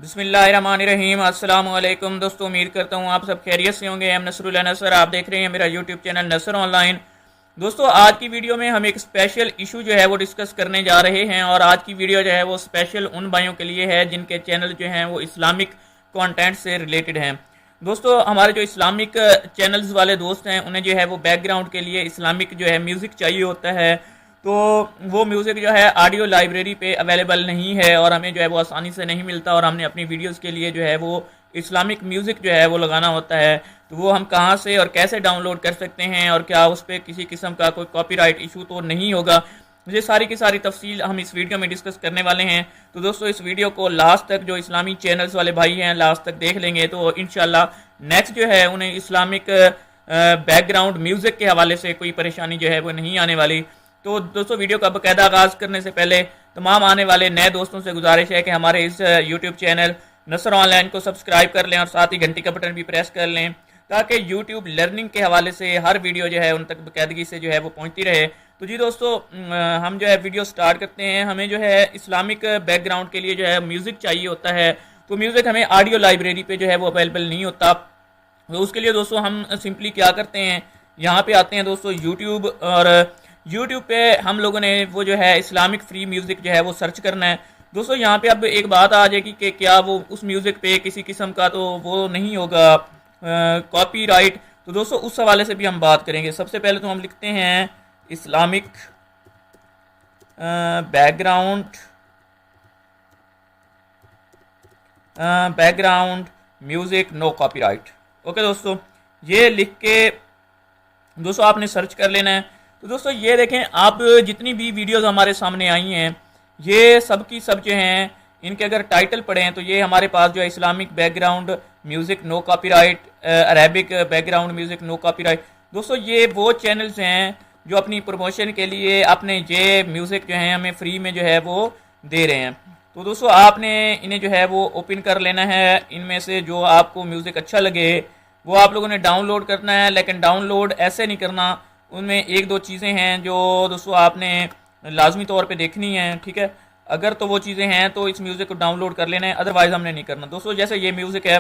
बिस्मिल्लाहिर्रहमानिर्रहीम। अस्सलाम वालेकुम दोस्तों, उम्मीद करता हूँ आप सब खैरियत से होंगे। हम नसरुल्लाह नसर, आप देख रहे हैं मेरा यूट्यूब चैनल नसर ऑनलाइन। दोस्तों, आज की वीडियो में हम एक स्पेशल इशू जो है वो डिस्कस करने जा रहे हैं और आज की वीडियो जो है वो स्पेशल उन भाइयों के लिए है जिनके चैनल जो हैं वो इस्लामिक कंटेंट से रिलेटेड हैं। दोस्तों, हमारे जो इस्लामिक चैनल्स वाले दोस्त हैं उन्हें जो है वो बैकग्राउंड के लिए इस्लामिक जो है म्यूज़िक चाहिए होता है, तो वो म्यूज़िक जो है ऑडियो लाइब्रेरी पे अवेलेबल नहीं है और हमें जो है वो आसानी से नहीं मिलता और हमने अपनी वीडियोस के लिए जो है वो इस्लामिक म्यूज़िक जो है वो लगाना होता है। तो वो हम कहाँ से और कैसे डाउनलोड कर सकते हैं और क्या उस पर किसी किस्म का कोई कॉपीराइट इशू तो नहीं होगा, ये सारी की सारी तफसील हम इस वीडियो में डिस्कस करने वाले हैं। तो दोस्तों, इस वीडियो को लास्ट तक जो इस्लामी चैनल्स वाले भाई हैं लास्ट तक देख लेंगे तो इंशाल्लाह नेक्स्ट जो है उन्हें इस्लामिक बैकग्राउंड म्यूज़िक के हवाले से कोई परेशानी जो है वो नहीं आने वाली। तो दोस्तों, वीडियो का बाकायदा आगाज़ करने से पहले तमाम आने वाले नए दोस्तों से गुजारिश है कि हमारे इस यूट्यूब चैनल नसर ऑनलाइन को सब्सक्राइब कर लें और साथ ही घंटी का बटन भी प्रेस कर लें ताकि यूट्यूब लर्निंग के हवाले से हर वीडियो जो है उन तक बाकायदगी से जो है वो पहुंचती रहे। तो जी दोस्तों, हम जो है वीडियो स्टार्ट करते हैं। हमें जो है इस्लामिक बैकग्राउंड के लिए जो है म्यूज़िक चाहिए होता है, तो म्यूज़िक हमें ऑडियो लाइब्रेरी पे जो है वो अवेलेबल नहीं होता। तो उसके लिए दोस्तों हम सिंपली क्या करते हैं, यहाँ पे आते हैं दोस्तों यूट्यूब, और यूट्यूब पे हम लोगों ने वो जो है इस्लामिक फ्री म्यूज़िक जो है वो सर्च करना है। दोस्तों, यहाँ पे अब एक बात आ जाएगी कि क्या वो उस म्यूज़िक पे किसी किस्म का तो वो नहीं होगा कॉपीराइट। तो दोस्तों, उस हवाले से भी हम बात करेंगे। सबसे पहले तो हम लिखते हैं Islamic background music no copyright. Okay दोस्तों, ये लिख के दोस्तों आपने सर्च कर लेना है। तो दोस्तों, ये देखें, आप जितनी भी वीडियोस हमारे सामने आई हैं ये सब की सब जो हैं इनके अगर टाइटल पढ़े हैं तो ये हमारे पास जो है Islamic background music no copyright, Arabic background music no copyright. दोस्तों, ये वो चैनल्स हैं जो अपनी प्रमोशन के लिए अपने ये म्यूज़िक जो हैं हमें फ्री में जो है वो दे रहे हैं। तो दोस्तों, आपने इन्हें जो है वो ओपन कर लेना है। इनमें से जो आपको म्यूज़िक अच्छा लगे वो आप लोगों ने डाउनलोड करना है, लेकिन डाउनलोड ऐसे नहीं करना। उनमें एक दो चीज़ें हैं जो दोस्तों आपने लाजमी तौर पे देखनी है, ठीक है। अगर तो वो चीज़ें हैं तो इस म्यूज़िक को डाउनलोड कर लेना है, अदरवाइज हमने नहीं करना। दोस्तों, जैसे ये म्यूज़िक है,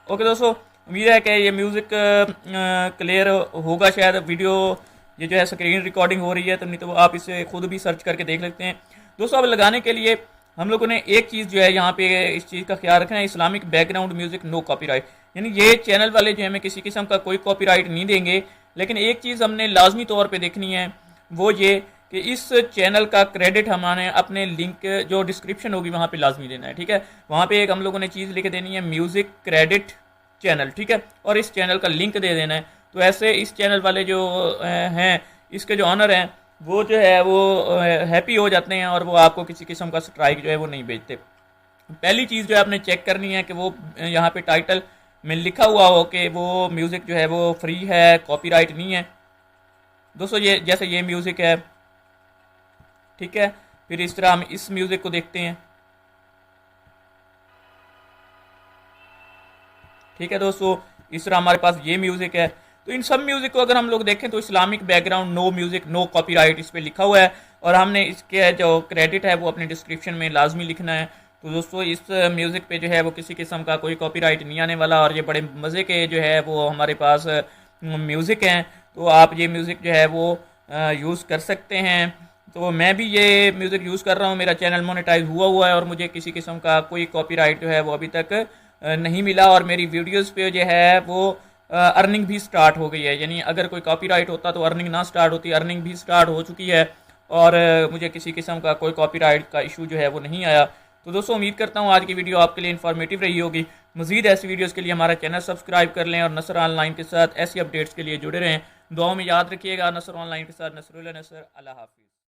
ओके दोस्तों, उम्मीद है कि ये म्यूज़िक क्लियर होगा। शायद वीडियो ये जो है स्क्रीन रिकॉर्डिंग हो रही है, तो नहीं तो आप इसे खुद भी सर्च करके देख सकते हैं। दोस्तों, अब लगाने के लिए हम लोगों ने एक चीज़ जो है यहाँ पे इस चीज़ का ख्याल रखना है, Islamic background music no copyright. यानी ये चैनल वाले जो हमें किसी किस्म का कोई कॉपीराइट नहीं देंगे, लेकिन एक चीज़ हमने लाजमी तौर पे देखनी है, वो ये कि इस चैनल का क्रेडिट हमारे अपने लिंक जो डिस्क्रिप्शन होगी वहाँ पे लाजमी देना है, ठीक है। वहाँ पे एक हम लोगों ने चीज़ लिख देनी है म्यूज़िक क्रेडिट चैनल, ठीक है, और इस चैनल का लिंक दे देना है। तो ऐसे इस चैनल वाले जो हैं, इसके जो ऑनर हैं, वो जो है वो हैप्पी हो जाते हैं और वो आपको किसी किस्म का स्ट्राइक जो है वो नहीं भेजते। पहली चीज़ जो है आपने चेक करनी है कि वो यहाँ पे टाइटल में लिखा हुआ हो कि वो म्यूज़िक जो है वो फ्री है, कॉपीराइट नहीं है। दोस्तों, ये जैसे ये म्यूज़िक है, ठीक है, फिर इस तरह हम इस म्यूज़िक को देखते हैं, ठीक है दोस्तों। इस तरह हमारे पास ये म्यूज़िक है। तो इन सब म्यूज़िक को अगर हम लोग देखें तो Islamic background no music no copyright इस पर लिखा हुआ है और हमने इसके जो क्रेडिट है वो अपने डिस्क्रिप्शन में लाजमी लिखना है। तो दोस्तों, इस म्यूज़िक पे जो है वो किसी किस्म का कोई कॉपीराइट नहीं आने वाला और ये बड़े मज़े के जो है वो हमारे पास म्यूज़िक हैं। तो आप ये म्यूज़िक जो है वो यूज़ कर सकते हैं। तो मैं भी ये म्यूज़िक यूज़ कर रहा हूँ, मेरा चैनल मोनेटाइज हुआ है और मुझे किसी किस्म का कोई कॉपीराइट जो है वो अभी तक नहीं मिला और मेरी वीडियोस पे जो है वो अर्निंग भी स्टार्ट हो गई है। यानी अगर कोई कॉपीराइट होता तो अर्निंग ना स्टार्ट होती, अर्निंग भी स्टार्ट हो चुकी है और मुझे किसी किस्म का कोई कॉपीराइट का इशू जो है वो नहीं आया। तो दोस्तों, उम्मीद करता हूँ आज की वीडियो आपके लिए इन्फॉर्मेटिव रही होगी। मज़ीद ऐसी वीडियोज़ के लिए हमारा चैनल सब्सक्राइब कर लें और नसर ऑनलाइन के साथ ऐसी अपडेट्स के लिए जुड़े रहें। दुआओं में याद रखिएगा। नसर ऑनलाइन के साथ नसरुल्लाह नसर। अल्लाह हाफिज़।